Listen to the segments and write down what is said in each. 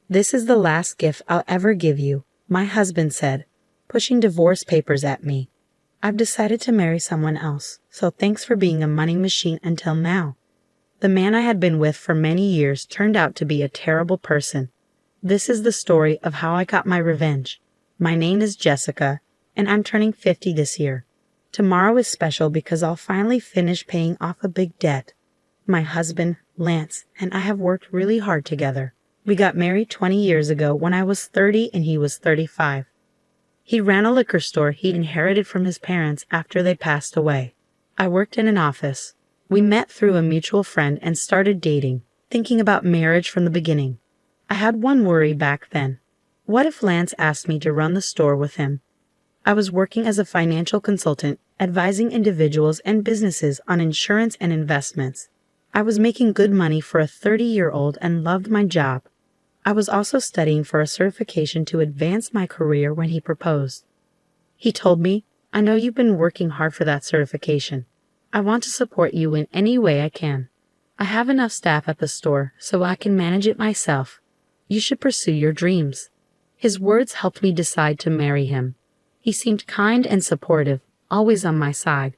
"This is the last gift I'll ever give you," my husband said, pushing divorce papers at me. "I've decided to marry someone else, so thanks for being a money machine until now." The man I had been with for many years turned out to be a terrible person. This is the story of how I got my revenge. My name is Jessica, and I'm turning 50 this year. Tomorrow is special because I'll finally finish paying off a big debt. My husband, Lance, and I have worked really hard together. We got married 20 years ago when I was 30 and he was 35. He ran a liquor store he inherited from his parents after they passed away. I worked in an office. We met through a mutual friend and started dating, thinking about marriage from the beginning. I had one worry back then. What if Lance asked me to run the store with him? I was working as a financial consultant, advising individuals and businesses on insurance and investments. I was making good money for a 30-year-old and loved my job. I was also studying for a certification to advance my career when he proposed. He told me, "I know you've been working hard for that certification. I want to support you in any way I can. I have enough staff at the store so I can manage it myself. You should pursue your dreams." His words helped me decide to marry him. He seemed kind and supportive, always on my side.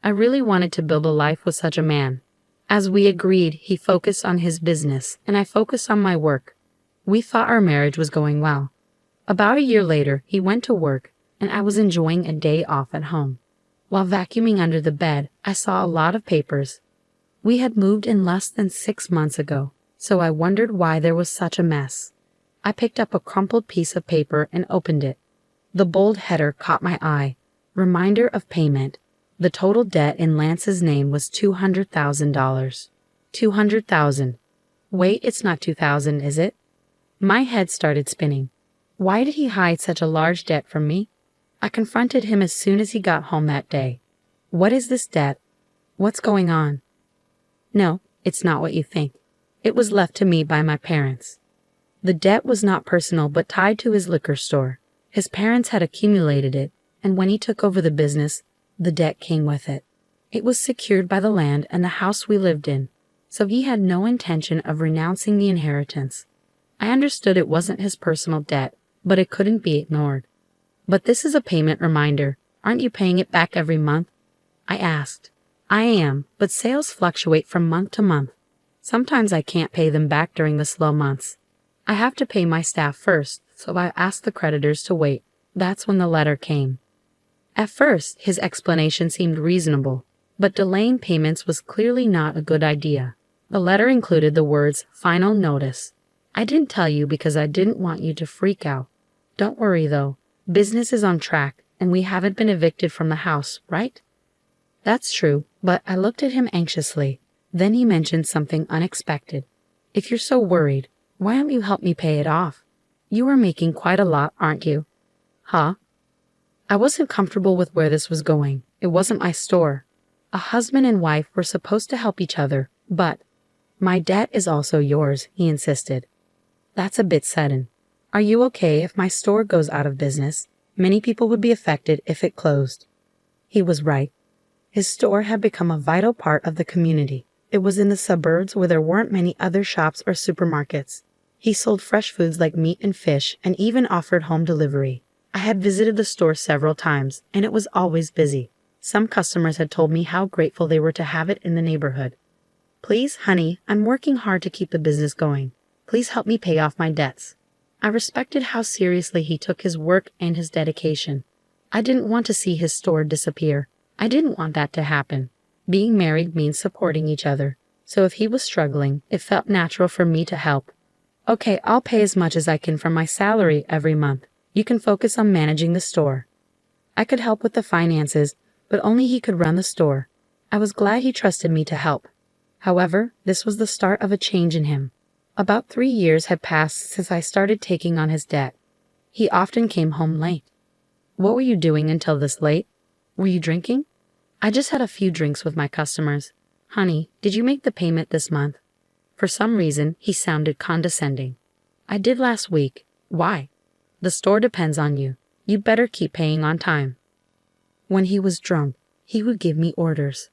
I really wanted to build a life with such a man. As we agreed, he focused on his business, and I focused on my work. We thought our marriage was going well. About a year later, he went to work, and I was enjoying a day off at home. While vacuuming under the bed, I saw a lot of papers. We had moved in less than 6 months ago, so I wondered why there was such a mess. I picked up a crumpled piece of paper and opened it. The bold header caught my eye. Reminder of payment. The total debt in Lance's name was $200,000. $200,000. Wait, it's not 2,000, is it? My head started spinning. Why did he hide such a large debt from me? I confronted him as soon as he got home that day. "What is this debt? What's going on?" "No, it's not what you think. It was left to me by my parents." The debt was not personal but tied to his liquor store. His parents had accumulated it, and when he took over the business, the debt came with it. It was secured by the land and the house we lived in, so he had no intention of renouncing the inheritance. I understood it wasn't his personal debt, but it couldn't be ignored. "But this is a payment reminder. Aren't you paying it back every month?" I asked. "I am, but sales fluctuate from month to month. Sometimes I can't pay them back during the slow months. I have to pay my staff first, so I asked the creditors to wait." That's when the letter came. At first, his explanation seemed reasonable, but delaying payments was clearly not a good idea. The letter included the words, "Final notice." "I didn't tell you because I didn't want you to freak out. Don't worry though, business is on track and we haven't been evicted from the house, right?" That's true, but I looked at him anxiously. Then he mentioned something unexpected. "If you're so worried, why don't you help me pay it off? You are making quite a lot, aren't you?" "Huh?" I wasn't comfortable with where this was going. It wasn't my store. A husband and wife were supposed to help each other, but "My debt is also yours," he insisted. That's a bit sudden. "Are you okay if my store goes out of business? Many people would be affected if it closed." He was right. His store had become a vital part of the community. It was in the suburbs where there weren't many other shops or supermarkets. He sold fresh foods like meat and fish and even offered home delivery. I had visited the store several times, and it was always busy. Some customers had told me how grateful they were to have it in the neighborhood. "Please, honey, I'm working hard to keep the business going. Please help me pay off my debts." I respected how seriously he took his work and his dedication. I didn't want to see his store disappear. I didn't want that to happen. Being married means supporting each other, so if he was struggling, it felt natural for me to help. "Okay, I'll pay as much as I can from my salary every month. You can focus on managing the store." I could help with the finances, but only he could run the store. I was glad he trusted me to help. However, this was the start of a change in him. About 3 years had passed since I started taking on his debt. He often came home late. "What were you doing until this late? Were you drinking?" "I just had a few drinks with my customers." "Honey, did you make the payment this month?" For some reason, he sounded condescending. "I did last week." "Why?" "The store depends on you. You better keep paying on time." When he was drunk, he would give me orders.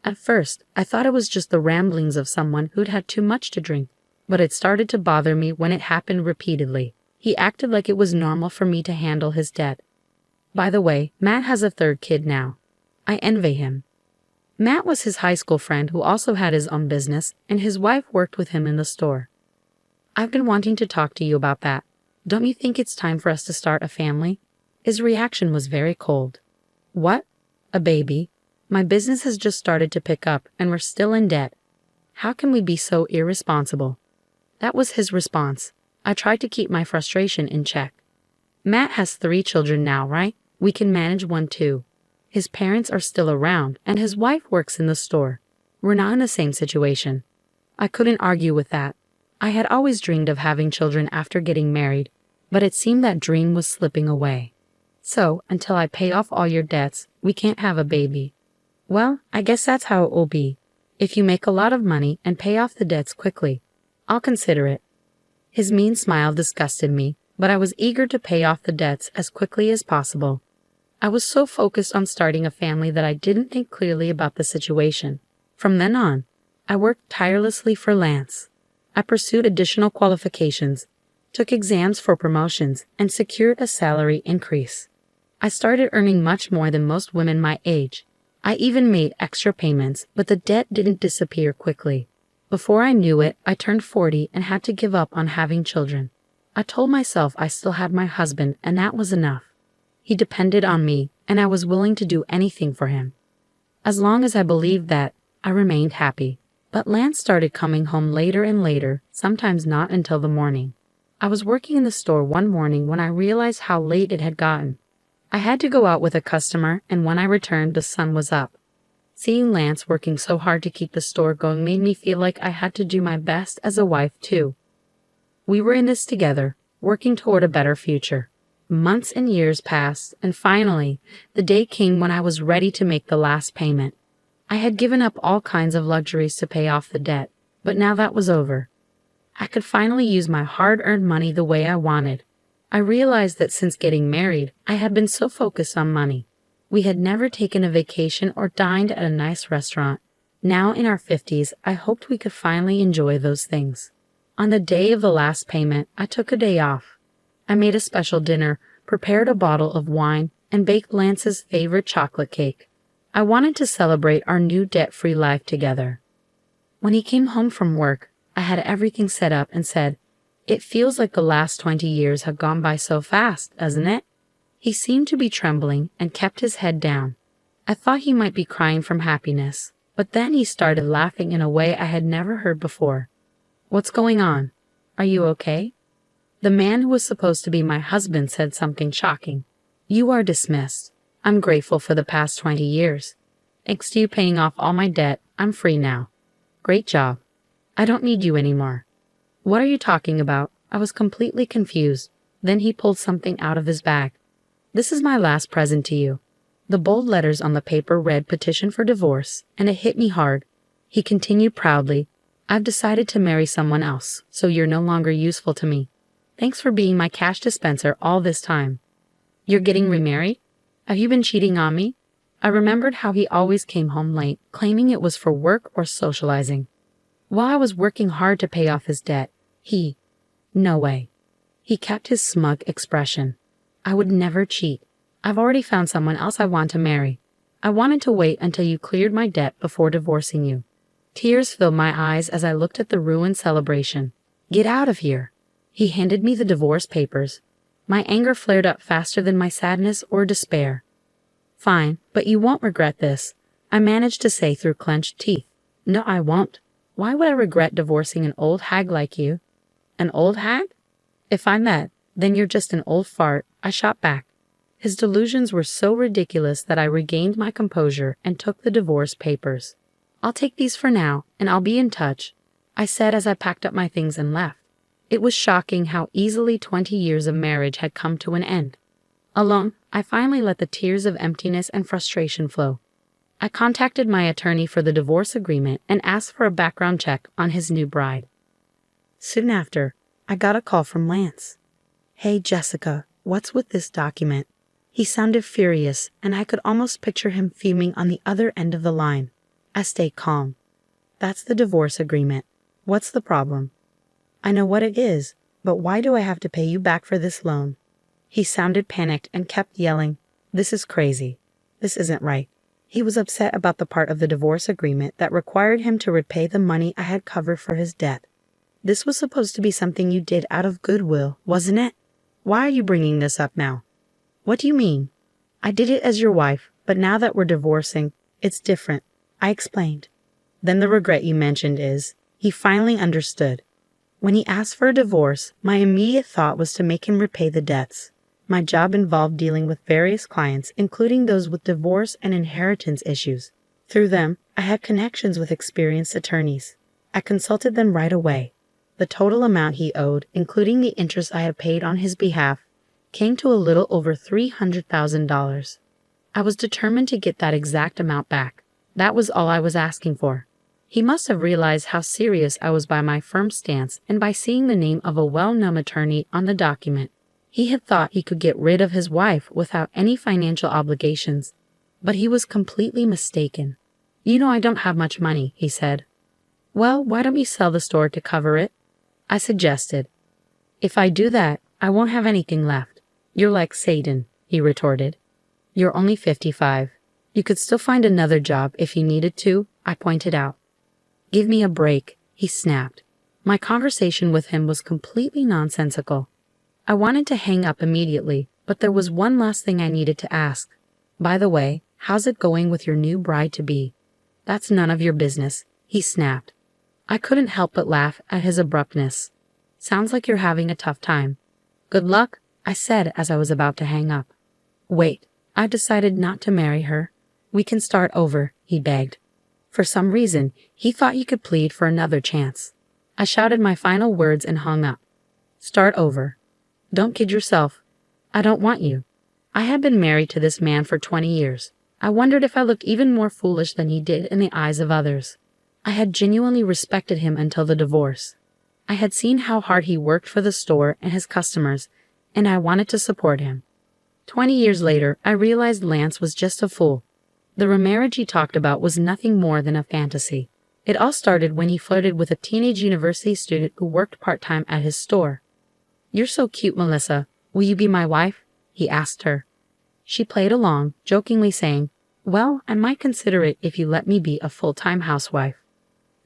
At first, I thought it was just the ramblings of someone who'd had too much to drink. but it started to bother me when it happened repeatedly. He acted like it was normal for me to handle his debt. By the way, Matt has a third kid now. I envy him. Matt was his high school friend who also had his own business, and his wife worked with him in the store. I've been wanting to talk to you about that. Don't you think it's time for us to start a family? His reaction was very cold. What? A baby? My business has just started to pick up, and we're still in debt. How can we be so irresponsible? That was his response. I tried to keep my frustration in check. Matt has 3 children now, right? We can manage one too. His parents are still around, and his wife works in the store. We're not in the same situation. I couldn't argue with that. I had always dreamed of having children after getting married, but it seemed that dream was slipping away. So, until I pay off all your debts, we can't have a baby. Well, I guess that's how it will be. If you make a lot of money and pay off the debts quickly, I'll consider it. His mean smile disgusted me, but I was eager to pay off the debts as quickly as possible. I was so focused on starting a family that I didn't think clearly about the situation. From then on, I worked tirelessly for Lance. I pursued additional qualifications, took exams for promotions, and secured a salary increase. I started earning much more than most women my age. I even made extra payments, but the debt didn't disappear quickly. Before I knew it, I turned 40 and had to give up on having children. I told myself I still had my husband, and that was enough. He depended on me, and I was willing to do anything for him. As long as I believed that, I remained happy. But Lance started coming home later and later, sometimes not until the morning. I was working in the store one morning when I realized how late it had gotten. I had to go out with a customer, and when I returned, the sun was up. Seeing Lance working so hard to keep the store going made me feel like I had to do my best as a wife too. We were in this together, working toward a better future. Months and years passed, and finally, the day came when I was ready to make the last payment. I had given up all kinds of luxuries to pay off the debt, but now that was over. I could finally use my hard-earned money the way I wanted. I realized that since getting married, I had been so focused on money. We had never taken a vacation or dined at a nice restaurant. Now in our 50s, I hoped we could finally enjoy those things. On the day of the last payment, I took a day off. I made a special dinner, prepared a bottle of wine, and baked Lance's favorite chocolate cake. I wanted to celebrate our new debt-free life together. When he came home from work, I had everything set up and said, "It feels like the last 20 years have gone by so fast, doesn't it?" He seemed to be trembling and kept his head down. I thought he might be crying from happiness, but then he started laughing in a way I had never heard before. "What's going on? Are you okay?" The man who was supposed to be my husband said something shocking. "You are dismissed. I'm grateful for the past 20 years. Thanks to you paying off all my debt, I'm free now. Great job. I don't need you anymore." "What are you talking about?" I was completely confused. Then he pulled something out of his bag. "This is my last present to you." The bold letters on the paper read "Petition for Divorce," and it hit me hard. He continued proudly, "I've decided to marry someone else, so you're no longer useful to me. Thanks for being my cash dispenser all this time." "You're getting remarried? Have you been cheating on me?" I remembered how he always came home late, claiming it was for work or socializing. While I was working hard to pay off his debt, no way. He kept his smug expression. "I would never cheat. I've already found someone else I want to marry. I wanted to wait until you cleared my debt before divorcing you." Tears filled my eyes as I looked at the ruined celebration. "Get out of here." He handed me the divorce papers. My anger flared up faster than my sadness or despair. "Fine, but you won't regret this," I managed to say through clenched teeth. "No, I won't. Why would I regret divorcing an old hag like you?" "An old hag? If I'm that, then you're just an old fart," I shot back. His delusions were so ridiculous that I regained my composure and took the divorce papers. "I'll take these for now, and I'll be in touch," I said as I packed up my things and left. It was shocking how easily 20 years of marriage had come to an end. Alone, I finally let the tears of emptiness and frustration flow. I contacted my attorney for the divorce agreement and asked for a background check on his new bride. Soon after, I got a call from Lance. "Hey, Jessica, what's with this document?" He sounded furious, and I could almost picture him fuming on the other end of the line. I stayed calm. "That's the divorce agreement. What's the problem?" I know what it is, but why do I have to pay you back for this loan? He sounded panicked and kept yelling, "This is crazy. This isn't right." He was upset about the part of the divorce agreement that required him to repay the money I had covered for his debt. This was supposed to be something you did out of goodwill, wasn't it? Why are you bringing this up now? What do you mean? I did it as your wife, but now that we're divorcing, it's different, I explained. Then the regret you mentioned is, he finally understood. When he asked for a divorce, my immediate thought was to make him repay the debts. My job involved dealing with various clients, including those with divorce and inheritance issues. Through them, I had connections with experienced attorneys. I consulted them right away. The total amount he owed, including the interest I had paid on his behalf, came to a little over $300,000. I was determined to get that exact amount back. That was all I was asking for. He must have realized how serious I was by my firm stance and by seeing the name of a well-known attorney on the document. He had thought he could get rid of his wife without any financial obligations, but he was completely mistaken. "You know I don't have much money," he said. "Well, why don't you sell the store to cover it?" I suggested. "If I do that, I won't have anything left." "You're like Satan," he retorted. "You're only 55. You could still find another job if you needed to," I pointed out. "Give me a break," he snapped. My conversation with him was completely nonsensical. I wanted to hang up immediately, but there was one last thing I needed to ask. "By the way, how's it going with your new bride-to-be?" "That's none of your business," he snapped. I couldn't help but laugh at his abruptness. "Sounds like you're having a tough time." "Good luck," I said as I was about to hang up. "Wait, I've decided not to marry her. We can start over," he begged. For some reason, he thought he could plead for another chance. I shouted my final words and hung up. "Start over. Don't kid yourself. I don't want you." I had been married to this man for 20 years. I wondered if I looked even more foolish than he did in the eyes of others. I had genuinely respected him until the divorce. I had seen how hard he worked for the store and his customers, and I wanted to support him. 20 years later, I realized Lance was just a fool. The remarriage he talked about was nothing more than a fantasy. It all started when he flirted with a teenage university student who worked part-time at his store. "You're so cute, Melissa. Will you be my wife?" he asked her. She played along, jokingly saying, "Well, I might consider it if you let me be a full-time housewife."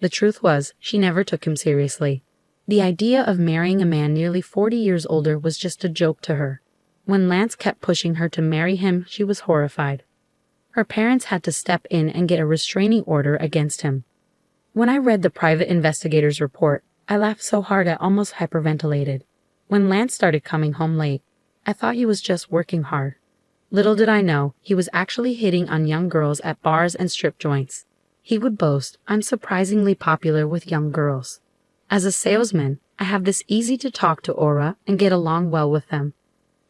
The truth was, she never took him seriously. The idea of marrying a man nearly 40 years older was just a joke to her. When Lance kept pushing her to marry him, she was horrified. Her parents had to step in and get a restraining order against him. When I read the private investigator's report, I laughed so hard I almost hyperventilated. When Lance started coming home late, I thought he was just working hard. Little did I know, he was actually hitting on young girls at bars and strip joints. He would boast, "I'm surprisingly popular with young girls. As a salesman, I have this easy-to-talk-to aura and get along well with them.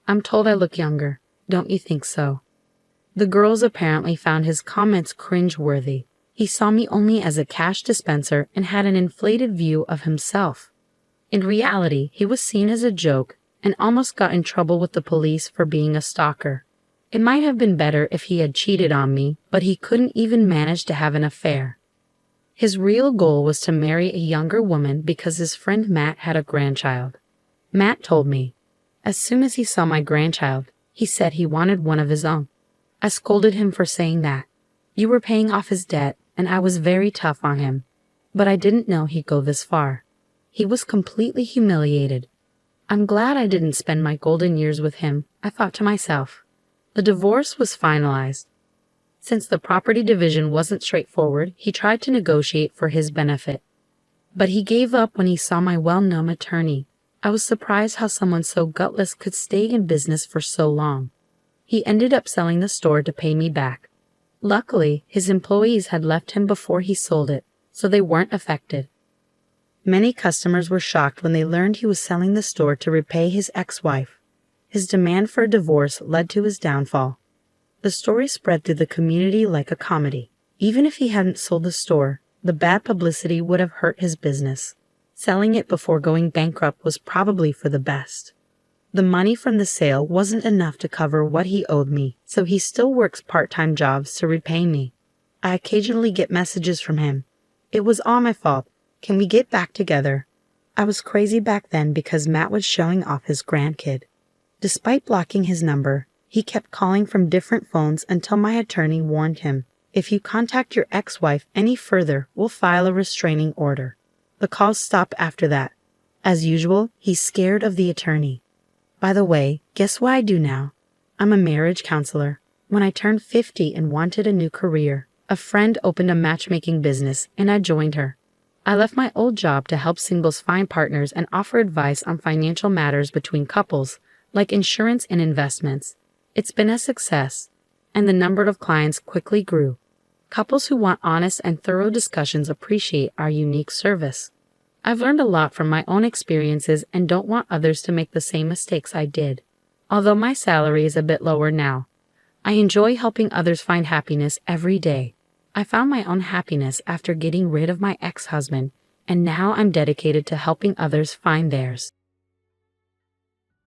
I'm told I look younger. Don't you think so?" The girls apparently found his comments cringe-worthy. He saw me only as a cash dispenser and had an inflated view of himself. In reality, he was seen as a joke and almost got in trouble with the police for being a stalker. It might have been better if he had cheated on me, but he couldn't even manage to have an affair. His real goal was to marry a younger woman because his friend Matt had a grandchild. Matt told me. As soon as he saw my grandchild, he said he wanted one of his own. I scolded him for saying that. You were paying off his debt, and I was very tough on him. But I didn't know he'd go this far. He was completely humiliated. I'm glad I didn't spend my golden years with him, I thought to myself. The divorce was finalized. Since the property division wasn't straightforward, he tried to negotiate for his benefit. But he gave up when he saw my well-known attorney. I was surprised how someone so gutless could stay in business for so long. He ended up selling the store to pay me back. Luckily, his employees had left him before he sold it, so they weren't affected. Many customers were shocked when they learned he was selling the store to repay his ex-wife. His demand for a divorce led to his downfall. The story spread through the community like a comedy. Even if he hadn't sold the store, the bad publicity would have hurt his business. Selling it before going bankrupt was probably for the best. The money from the sale wasn't enough to cover what he owed me, so he still works part-time jobs to repay me. I occasionally get messages from him. "It was all my fault. Can we get back together?" I was crazy back then because Matt was showing off his grandkid. Despite blocking his number, he kept calling from different phones until my attorney warned him, "If you contact your ex-wife any further, we'll file a restraining order." The calls stopped after that. As usual, he's scared of the attorney. By the way, guess what I do now? I'm a marriage counselor. When I turned 50 and wanted a new career, a friend opened a matchmaking business and I joined her. I left my old job to help singles find partners and offer advice on financial matters between couples, like insurance and investments. It's been a success, and the number of clients quickly grew. Couples who want honest and thorough discussions appreciate our unique service. I've learned a lot from my own experiences and don't want others to make the same mistakes I did. Although my salary is a bit lower now, I enjoy helping others find happiness every day. I found my own happiness after getting rid of my ex-husband, and now I'm dedicated to helping others find theirs.